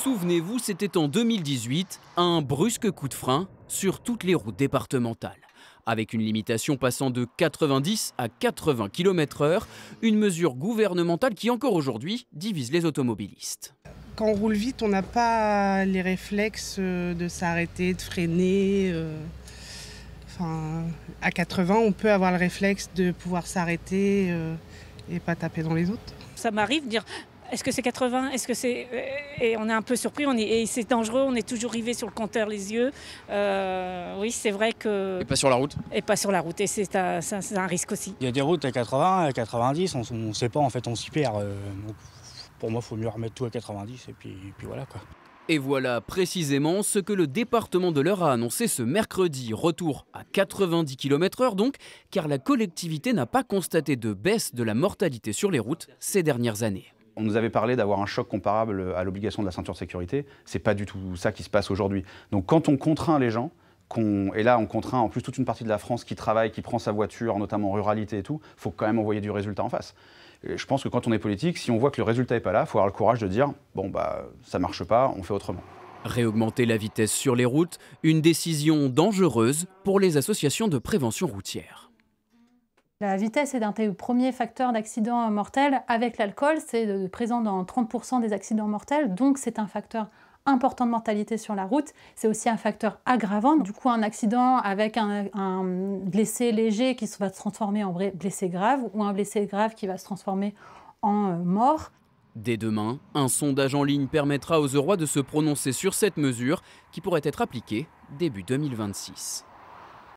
Souvenez-vous, c'était en 2018, un brusque coup de frein sur toutes les routes départementales. Avec une limitation passant de 90 à 80 km/h, une mesure gouvernementale qui encore aujourd'hui divise les automobilistes. Quand on roule vite, on n'a pas les réflexes de s'arrêter, de freiner. À 80, on peut avoir le réflexe de pouvoir s'arrêter et pas taper dans les autres. Ça m'arrive de dire, est-ce que c'est 80 ? Est-ce que c'est... Et on est un peu surpris, et c'est dangereux, on est toujours rivé sur le compteur les yeux. Oui, c'est vrai que... Et pas sur la route ? Et pas sur la route, et c'est un risque aussi. Il y a des routes à 80, à 90, on ne sait pas, en fait, on s'y perd. Donc pour moi, il faut mieux remettre tout à 90 et puis voilà quoi. Et voilà précisément ce que le département de l'Eure a annoncé ce mercredi. Retour à 90 km/h donc, car la collectivité n'a pas constaté de baisse de la mortalité sur les routes ces dernières années. On nous avait parlé d'avoir un choc comparable à l'obligation de la ceinture de sécurité. C'est pas du tout ça qui se passe aujourd'hui. Donc quand on contraint les gens, et là on contraint en plus toute une partie de la France qui travaille, qui prend sa voiture, notamment en ruralité et tout, il faut quand même envoyer du résultat en face. Et je pense que quand on est politique, si on voit que le résultat n'est pas là, il faut avoir le courage de dire « bon bah ça marche pas, on fait autrement ». Réaugmenter la vitesse sur les routes, une décision dangereuse pour les associations de prévention routière. La vitesse est un des premiers facteurs d'accidents mortels. Avec l'alcool, c'est présent dans 30% des accidents mortels, donc c'est un facteur important de mortalité sur la route. C'est aussi un facteur aggravant. Du coup, un accident avec un blessé léger qui va se transformer en blessé grave ou un blessé grave qui va se transformer en mort. Dès demain, un sondage en ligne permettra aux Euroi de se prononcer sur cette mesure qui pourrait être appliquée début 2026.